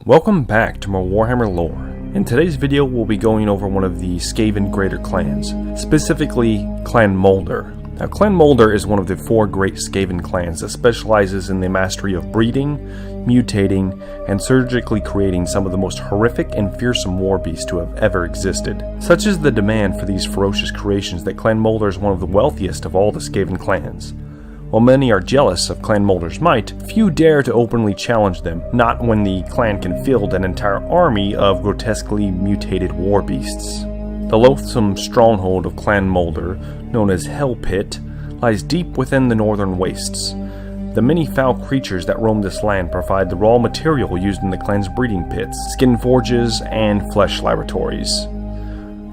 Welcome back to more Warhammer lore. In today's video we'll be going over one of the Skaven greater clans, specifically Clan Moulder. Now Clan Moulder is one of the four great Skaven clans that specializes in the mastery of breeding, mutating, and surgically creating some of the most horrific and fearsome war beasts to have ever existed. Such is the demand for these ferocious creations that Clan Moulder is one of the wealthiest of all the Skaven clans. While many are jealous of Clan Moulder's might, few dare to openly challenge them, not when the clan can field an entire army of grotesquely mutated war beasts. The loathsome stronghold of Clan Moulder, known as Hell Pit, lies deep within the northern wastes. The many foul creatures that roam this land provide the raw material used in the clan's breeding pits, skin forges, and flesh laboratories.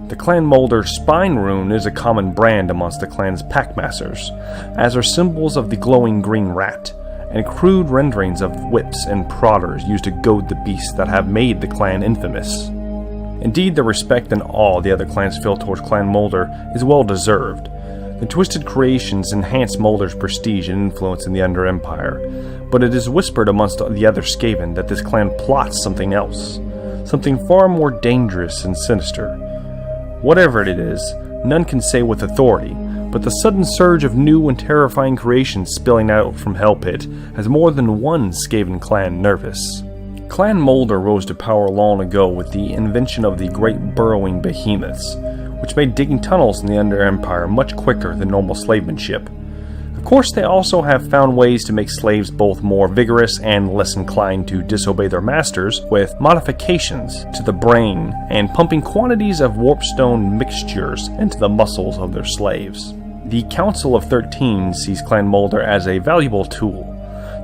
The Clan Moulder spine rune is a common brand amongst the clan's packmasters, as are symbols of the glowing green rat, and crude renderings of whips and prodders used to goad the beasts that have made the clan infamous. Indeed, the respect and awe the other clans feel towards Clan Moulder is well deserved. The twisted creations enhance Moulder's prestige and influence in the Under Empire, but it is whispered amongst the other Skaven that this clan plots something else, something far more dangerous and sinister. Whatever it is, none can say with authority, but the sudden surge of new and terrifying creations spilling out from Hell Pit has more than one Skaven clan nervous. Clan Moulder rose to power long ago with the invention of the great Burrowing Behemoths, which made digging tunnels in the Under Empire much quicker than normal slavemanship. Of course, they also have found ways to make slaves both more vigorous and less inclined to disobey their masters with modifications to the brain and pumping quantities of warpstone mixtures into the muscles of their slaves. The Council of 13 sees Clan Moulder as a valuable tool.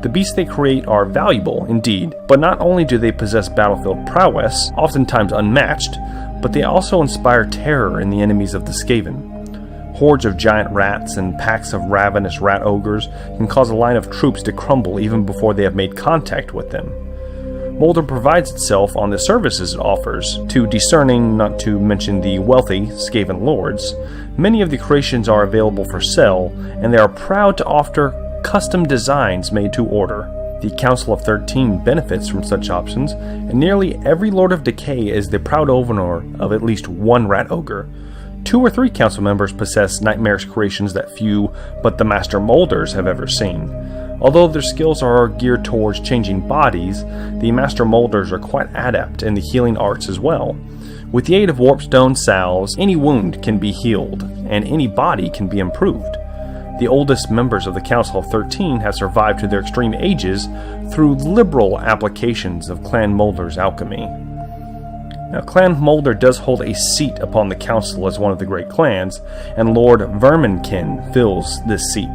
The beasts they create are valuable, indeed, but not only do they possess battlefield prowess, oftentimes unmatched, but they also inspire terror in the enemies of the Skaven. Hordes of giant rats and packs of ravenous rat ogres can cause a line of troops to crumble even before they have made contact with them. Moulder provides itself on the services it offers to discerning, not to mention the wealthy, Skaven lords. Many of the creations are available for sale, and they are proud to offer custom designs made to order. The Council of 13 benefits from such options, and nearly every Lord of Decay is the proud owner of at least one rat ogre. 2 or 3 council members possess nightmarish creations that few but the Master Moulders have ever seen. Although their skills are geared towards changing bodies, the Master Moulders are quite adept in the healing arts as well. With the aid of warpstone salves, any wound can be healed, and any body can be improved. The oldest members of the Council of 13 have survived to their extreme ages through liberal applications of Clan Moulder's alchemy. Now, Clan Moulder does hold a seat upon the council as one of the great clans, and Lord Verminkin fills this seat.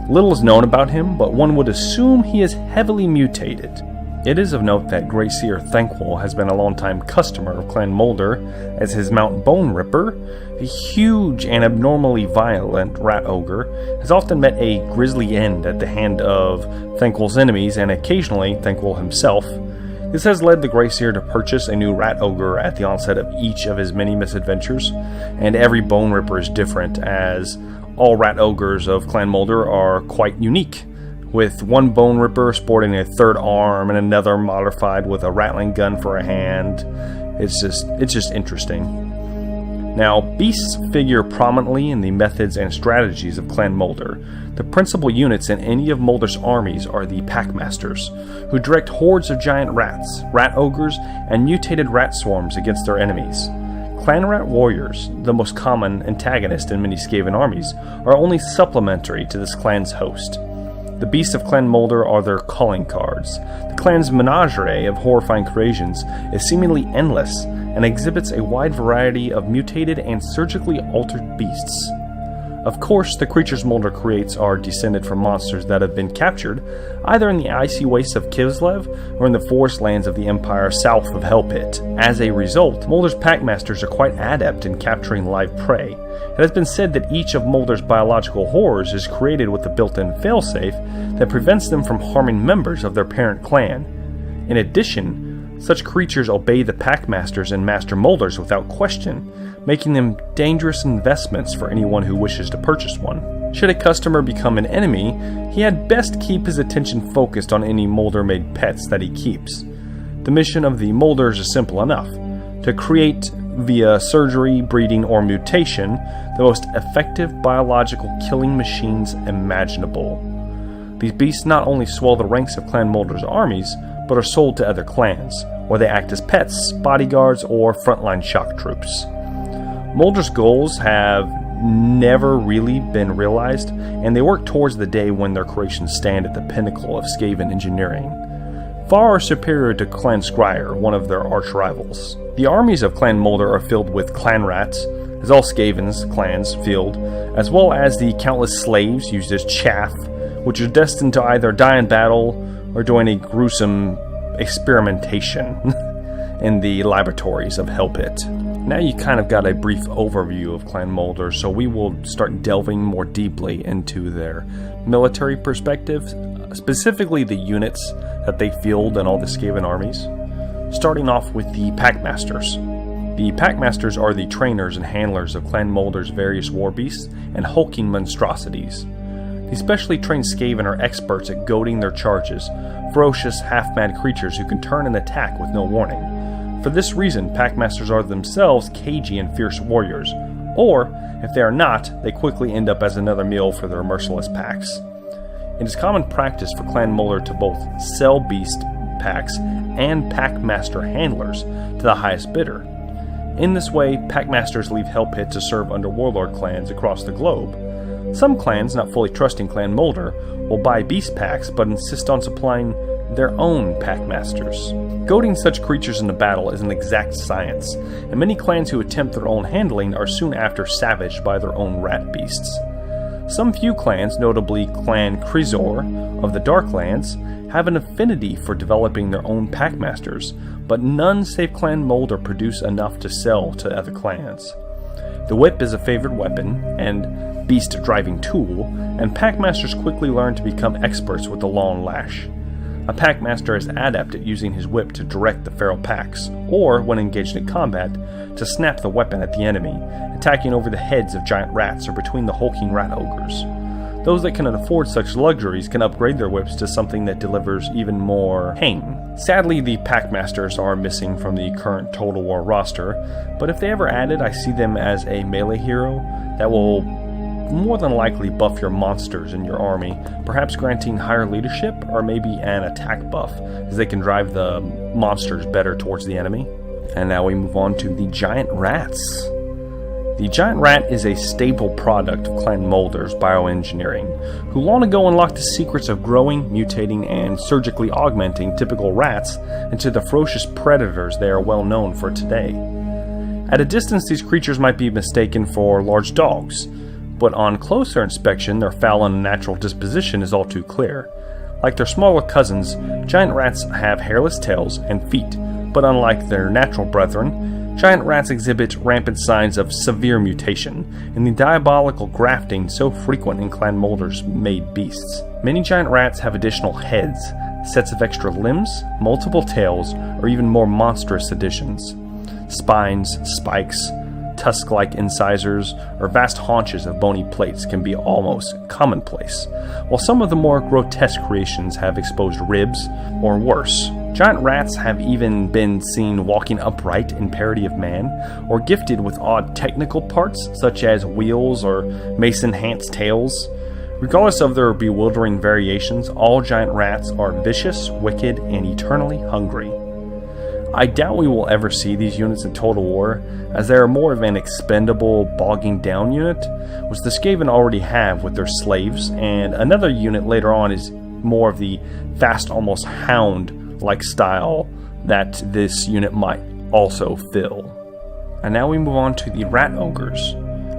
Little is known about him, but one would assume he is heavily mutated. It is of note that Grey Seer Thankful has been a long-time customer of Clan Moulder, as his Mount Bone Ripper, a huge and abnormally violent rat ogre, has often met a grisly end at the hand of Thankful's enemies and occasionally Thankful himself. This has led the Grey Seer to purchase a new rat ogre at the onset of each of his many misadventures, and every Bone Ripper is different, as all rat ogres of Clan Moulder are quite unique, with one Bone Ripper sporting a third arm and another modified with a rattling gun for a hand. It's just interesting. Now, beasts figure prominently in the methods and strategies of Clan Moulder. The principal units in any of Moulder's armies are the Packmasters, who direct hordes of giant rats, rat ogres, and mutated rat swarms against their enemies. Clan Rat Warriors, the most common antagonist in many Skaven armies, are only supplementary to this clan's host. The beasts of Clan Moulder are their calling cards. The clan's menagerie of horrifying creations is seemingly endless and exhibits a wide variety of mutated and surgically altered beasts. Of course, the creatures Moulder creates are descended from monsters that have been captured either in the icy wastes of Kislev or in the forest lands of the Empire south of Hell Pit. As a result, Moulder's packmasters are quite adept in capturing live prey. It has been said that each of Moulder's biological horrors is created with a built-in failsafe that prevents them from harming members of their parent clan. In addition, such creatures obey the packmasters and Master Moulders without question, making them dangerous investments for anyone who wishes to purchase one. Should a customer become an enemy, he had best keep his attention focused on any Moulder-made pets that he keeps. The mission of the Moulders is simple enough: to create, via surgery, breeding, or mutation, the most effective biological killing machines imaginable. These beasts not only swell the ranks of Clan Moulder's armies, but are sold to other clans, where they act as pets, bodyguards, or frontline shock troops. Moulder's goals have never really been realized, and they work towards the day when their creations stand at the pinnacle of Skaven engineering, far superior to Clan Scryer, one of their arch-rivals. The armies of Clan Moulder are filled with clan rats, as all Skaven's clans field, as well as the countless slaves used as chaff, which are destined to either die in battle or join a gruesome experimentation in the laboratories of Hellpit. Now you kind of got a brief overview of Clan Moulder, so we will start delving more deeply into their military perspective, specifically the units that they field in all the Skaven armies. Starting off with the Packmasters. The Packmasters are the trainers and handlers of Clan Moulder's various war beasts and hulking monstrosities. The specially trained Skaven are experts at goading their charges, ferocious, half-mad creatures who can turn and attack with no warning. For this reason, Packmasters are themselves cagey and fierce warriors, or, if they are not, they quickly end up as another meal for their merciless packs. It is common practice for Clan Moulder to both sell beast packs and Packmaster handlers to the highest bidder. In this way, Packmasters leave Hellpit to serve under warlord clans across the globe. Some clans, not fully trusting Clan Moulder, will buy beast packs but insist on supplying their own Packmasters. Goading such creatures into battle is an exact science, and many clans who attempt their own handling are soon after savaged by their own rat beasts. Some few clans, notably Clan Krizor of the Darklands, have an affinity for developing their own Packmasters, but none save Clan Moulder produce enough to sell to other clans. The whip is a favored weapon and beast-driving tool, and Packmasters quickly learn to become experts with the long lash. A Packmaster is adept at using his whip to direct the feral packs, or, when engaged in combat, to snap the weapon at the enemy, attacking over the heads of giant rats or between the hulking rat ogres. Those that can afford such luxuries can upgrade their whips to something that delivers even more pain. Sadly, the Packmasters are missing from the current Total War roster, but if they ever added, I see them as a melee hero that will more than likely buff your monsters in your army, perhaps granting higher leadership or maybe an attack buff, as they can drive the monsters better towards the enemy. And now we move on to the Giant Rats. The Giant Rat is a staple product of Clan Moulder's bioengineering, who long ago unlocked the secrets of growing, mutating, and surgically augmenting typical rats into the ferocious predators they are well known for today. At a distance, these creatures might be mistaken for large dogs, but on closer inspection, their foul and unnatural disposition is all too clear. Like their smaller cousins, giant rats have hairless tails and feet, but unlike their natural brethren, giant rats exhibit rampant signs of severe mutation and the diabolical grafting so frequent in Clan Moulder's made beasts. Many giant rats have additional heads, sets of extra limbs, multiple tails, or even more monstrous additions. Spines, spikes, tusk-like incisors, or vast haunches of bony plates can be almost commonplace, while some of the more grotesque creations have exposed ribs, or worse. Giant rats have even been seen walking upright in parody of man, or gifted with odd technical parts such as wheels or Mason-Hance tails. Regardless of their bewildering variations, all giant rats are vicious, wicked, and eternally hungry. I doubt we will ever see these units in Total War, as they are more of an expendable, bogging down unit, which the Skaven already have with their slaves, and another unit later on is more of the fast, almost hound-like style that this unit might also fill. And now we move on to the Rat Ogres,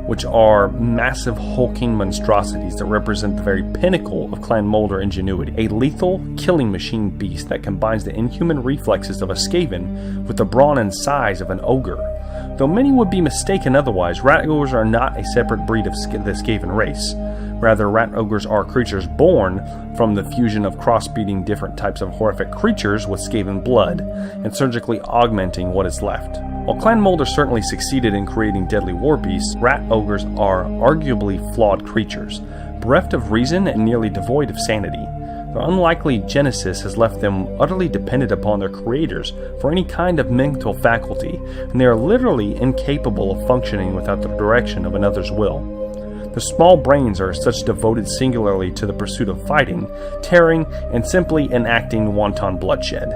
which are massive hulking monstrosities that represent the very pinnacle of Clan Moulder ingenuity. A lethal, killing machine beast that combines the inhuman reflexes of a Skaven with the brawn and size of an ogre. Though many would be mistaken otherwise, Rat Ogres are not a separate breed of the Skaven race. Rather, Rat Ogres are creatures born from the fusion of crossbreeding different types of horrific creatures with Skaven blood, and surgically augmenting what is left. While Clan Moulder certainly succeeded in creating deadly war beasts, Rat Ogres are arguably flawed creatures, bereft of reason and nearly devoid of sanity. Their unlikely genesis has left them utterly dependent upon their creators for any kind of mental faculty, and they are literally incapable of functioning without the direction of another's will. Their small brains are as such devoted singularly to the pursuit of fighting, tearing, and simply enacting wanton bloodshed.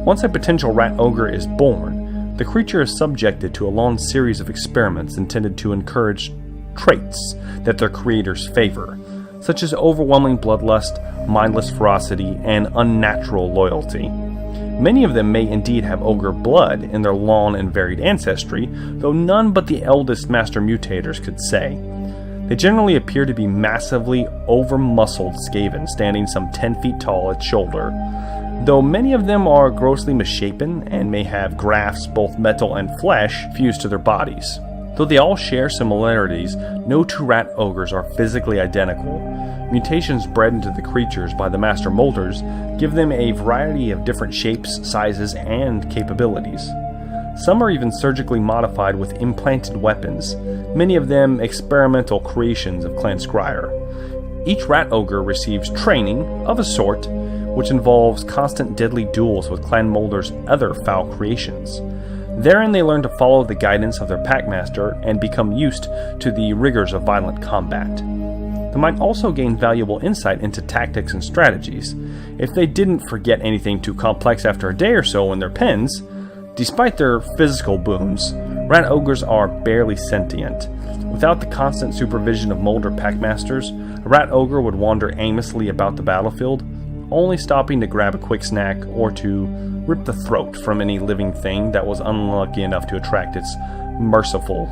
Once a potential rat ogre is born, the creature is subjected to a long series of experiments intended to encourage traits that their creators favor, such as overwhelming bloodlust, mindless ferocity, and unnatural loyalty. Many of them may indeed have ogre blood in their long and varied ancestry, though none but the eldest master mutators could say. They generally appear to be massively over-muscled Skaven, standing some 10 feet tall at shoulder, though many of them are grossly misshapen and may have grafts, both metal and flesh, fused to their bodies. Though they all share similarities, no two rat ogres are physically identical. Mutations bred into the creatures by the master molders give them a variety of different shapes, sizes, and capabilities. Some are even surgically modified with implanted weapons, many of them experimental creations of Clan Scryer. Each rat ogre receives training, of a sort, which involves constant deadly duels with Clan Moulder's other foul creations. Therein they learn to follow the guidance of their packmaster and become used to the rigors of violent combat. They might also gain valuable insight into tactics and strategies, if they didn't forget anything too complex after a day or so in their pens. Despite their physical boons, rat ogres are barely sentient. Without the constant supervision of Moulder packmasters, a rat ogre would wander aimlessly about the battlefield, only stopping to grab a quick snack or to rip the throat from any living thing that was unlucky enough to attract its merciful,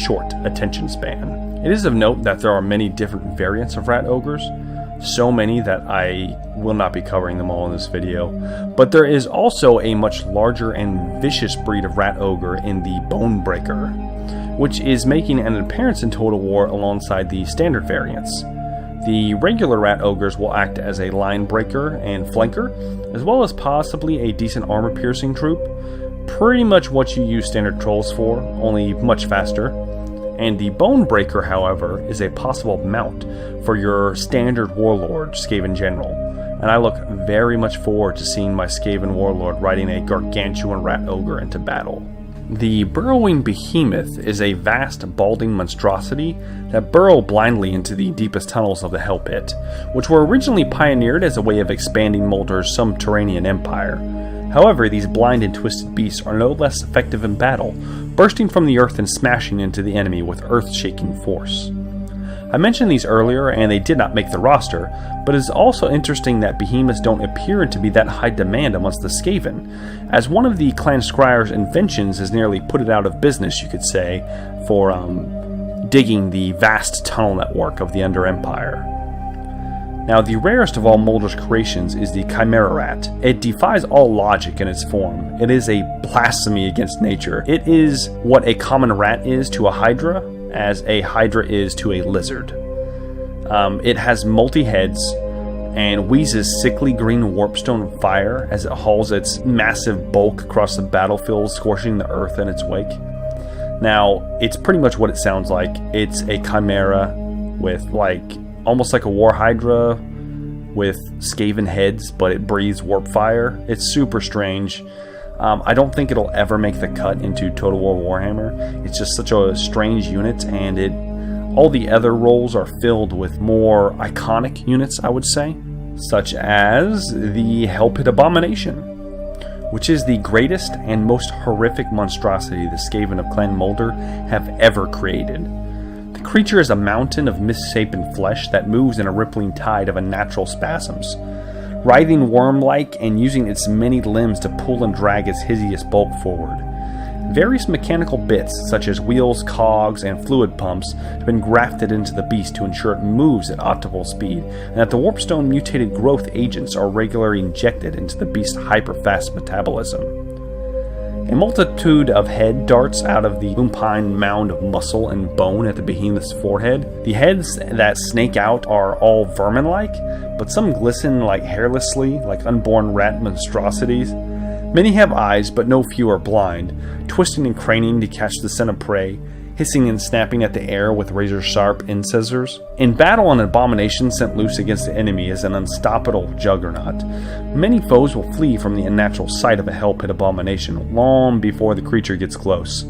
short attention span. It is of note that there are many different variants of rat ogres, so many that I will not be covering them all in this video, but there is also a much larger and vicious breed of rat ogre in the Bonebreaker, which is making an appearance in Total War alongside the standard variants. The regular rat ogres will act as a line breaker and flanker, as well as possibly a decent armor piercing troop. Pretty much what you use standard trolls for, only much faster. And the Bonebreaker, however, is a possible mount for your standard warlord, Skaven General. And I look very much forward to seeing my Skaven warlord riding a gargantuan rat ogre into battle. The Burrowing Behemoth is a vast, balding monstrosity that burrow blindly into the deepest tunnels of the Hell Pit, which were originally pioneered as a way of expanding Moulder's subterranean empire. However, these blind and twisted beasts are no less effective in battle, bursting from the earth and smashing into the enemy with earth-shaking force. I mentioned these earlier and they did not make the roster, but it is also interesting that behemoths don't appear to be that high demand amongst the Skaven, as one of the Clan Scryer's inventions has nearly put it out of business, you could say, for digging the vast tunnel network of the Under Empire. Now, the rarest of all Moulder's creations is the Chimera Rat. It defies all logic in its form. It is a blasphemy against nature. It is what a common rat is to a hydra, as a hydra is to a lizard. It has multi-heads and wheezes sickly green warpstone fire as it hauls its massive bulk across the battlefield, scorching the earth in its wake. Now, it's pretty much what it sounds like. It's a chimera with almost like a war hydra with Skaven heads, but it breathes warp fire. It's super strange. I don't think it'll ever make the cut into Total War Warhammer. It's just such a strange unit, and all the other roles are filled with more iconic units, I would say, such as the Hell Pit Abomination, which is the greatest and most horrific monstrosity the Skaven of Clan Mulder have ever created. The creature is a mountain of misshapen flesh that moves in a rippling tide of unnatural spasms, writhing worm-like and using its many limbs to pull and drag its hideous bulk forward. Various mechanical bits, such as wheels, cogs, and fluid pumps, have been grafted into the beast to ensure it moves at optimal speed, and that the warpstone mutated growth agents are regularly injected into the beast's hyper-fast metabolism. A multitude of head darts out of the lupine mound of muscle and bone at the behemoth's forehead. The heads that snake out are all vermin-like, but some glisten hairlessly, like unborn rat monstrosities. Many have eyes, but no few are blind, twisting and craning to catch the scent of prey, hissing and snapping at the air with razor-sharp incisors. In battle, an abomination sent loose against the enemy is an unstoppable juggernaut. Many foes will flee from the unnatural sight of a hell-pit abomination long before the creature gets close.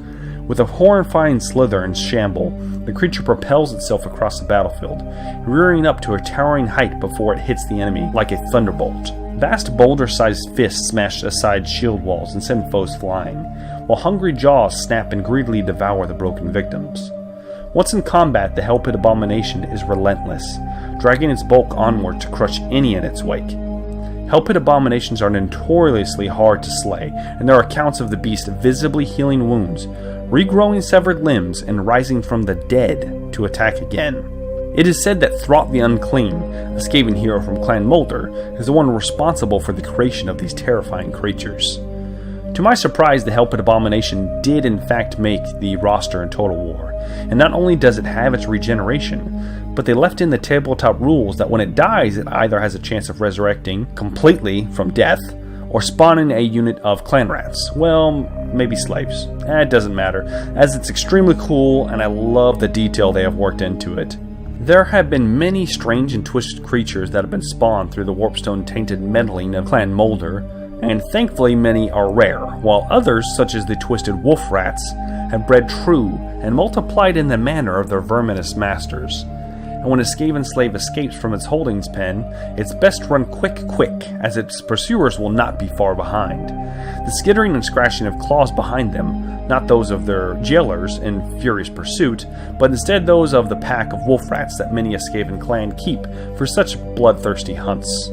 With a horrifying slither and shamble, the creature propels itself across the battlefield, rearing up to a towering height before it hits the enemy like a thunderbolt. Vast boulder-sized fists smash aside shield walls and send foes flying, while hungry jaws snap and greedily devour the broken victims. Once in combat, the Hellpit Abomination is relentless, dragging its bulk onward to crush any in its wake. Hellpit Abominations are notoriously hard to slay, and there are accounts of the beast visibly healing wounds, regrowing severed limbs, and rising from the dead to attack again. It is said that Throt the Unclean, a Skaven hero from Clan Mulder, is the one responsible for the creation of these terrifying creatures. To my surprise, the Hellpit Abomination did in fact make the roster in Total War, and not only does it have its regeneration, but they left in the tabletop rules that when it dies, it either has a chance of resurrecting completely from death, or spawning a unit of clan rats. Well, maybe slaves. It doesn't matter, as it's extremely cool and I love the detail they have worked into it. There have been many strange and twisted creatures that have been spawned through the warpstone-tainted meddling of Clan Moulder, and thankfully many are rare, while others, such as the twisted wolf rats, have bred true and multiplied in the manner of their verminous masters. And when a Skaven slave escapes from its holdings pen, it's best to run quick, as its pursuers will not be far behind. The skittering and scratching of claws behind them, not those of their jailers in furious pursuit, but instead those of the pack of wolf rats that many a Skaven clan keep for such bloodthirsty hunts.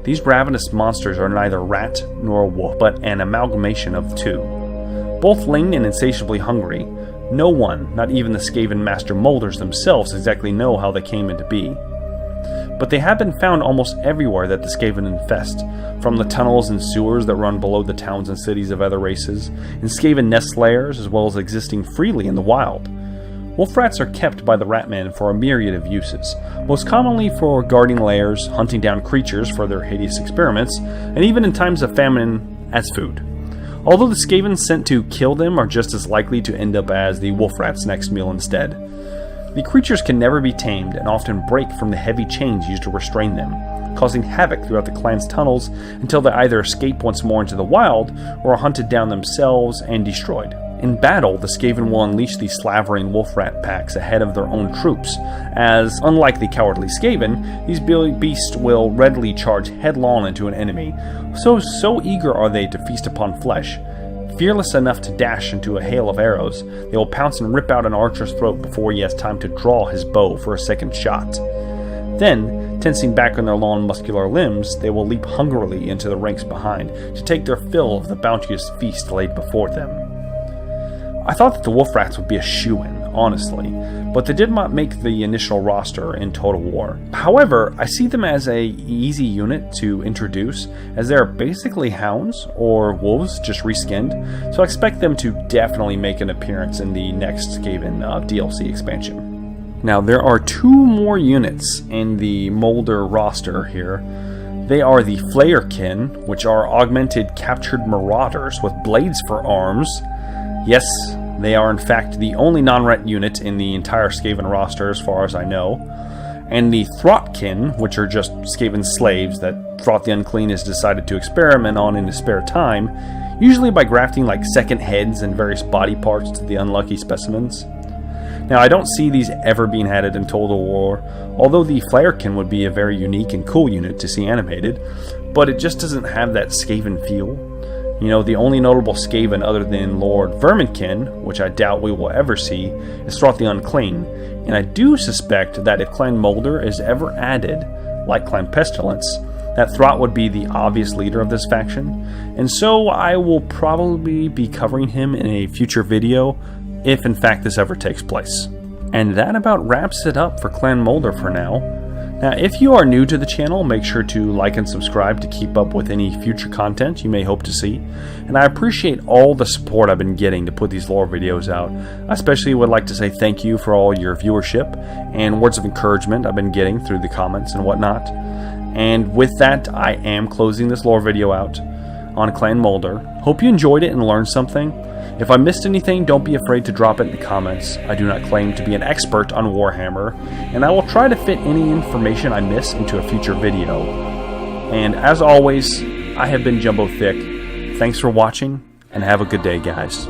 These ravenous monsters are neither rat nor wolf, but an amalgamation of two. Both lean and insatiably hungry, no one, not even the Skaven Master Molders themselves, exactly know how they came into being. But they have been found almost everywhere that the Skaven infest, from the tunnels and sewers that run below the towns and cities of other races, in Skaven nest lairs, as well as existing freely in the wild. Wolf rats are kept by the Ratmen for a myriad of uses, most commonly for guarding lairs, hunting down creatures for their hideous experiments, and even in times of famine, as food. Although the Skaven sent to kill them are just as likely to end up as the wolf rat's next meal instead. The creatures can never be tamed and often break from the heavy chains used to restrain them, causing havoc throughout the clan's tunnels until they either escape once more into the wild or are hunted down themselves and destroyed. In battle, the Skaven will unleash these slavering wolf rat packs ahead of their own troops, as, unlike the cowardly Skaven, these beasts will readily charge headlong into an enemy, so eager are they to feast upon flesh. Fearless enough to dash into a hail of arrows, they will pounce and rip out an archer's throat before he has time to draw his bow for a second shot. Then, tensing back on their long muscular limbs, they will leap hungrily into the ranks behind to take their fill of the bounteous feast laid before them. I thought that the wolf rats would be a shoo-in, honestly, but they did not make the initial roster in Total War. However, I see them as a easy unit to introduce, as they are basically hounds, or wolves, just reskinned, so I expect them to definitely make an appearance in the next Skaven DLC expansion. Now, there are two more units in the Moulder roster here. They are the Flayerkin, which are augmented captured marauders with blades for arms. Yes, they are in fact the only non-ret unit in the entire Skaven roster as far as I know. And the Throtkin, which are just Skaven slaves that Throt the Unclean has decided to experiment on in his spare time, usually by grafting like second heads and various body parts to the unlucky specimens. Now, I don't see these ever being added in Total War, although the Flayerkin would be a very unique and cool unit to see animated, but it just doesn't have that Skaven feel. You know, the only notable Skaven other than Lord Verminkin, which I doubt we will ever see, is Throt the Unclean, and I do suspect that if Clan Moulder is ever added, like Clan Pestilence, that Throt would be the obvious leader of this faction, and so I will probably be covering him in a future video, if in fact this ever takes place. And that about wraps it up for Clan Moulder for now. Now, if you are new to the channel, make sure to like and subscribe to keep up with any future content you may hope to see. And I appreciate all the support I've been getting to put these lore videos out. I especially would like to say thank you for all your viewership and words of encouragement I've been getting through the comments and whatnot. And with that, I am closing this lore video out on Clan Moulder. Hope you enjoyed it and learned something. If I missed anything, don't be afraid to drop it in the comments. I do not claim to be an expert on Warhammer, and I will try to fit any information I miss into a future video. And as always, I have been Jumbo Thick. Thanks for watching, and have a good day, guys.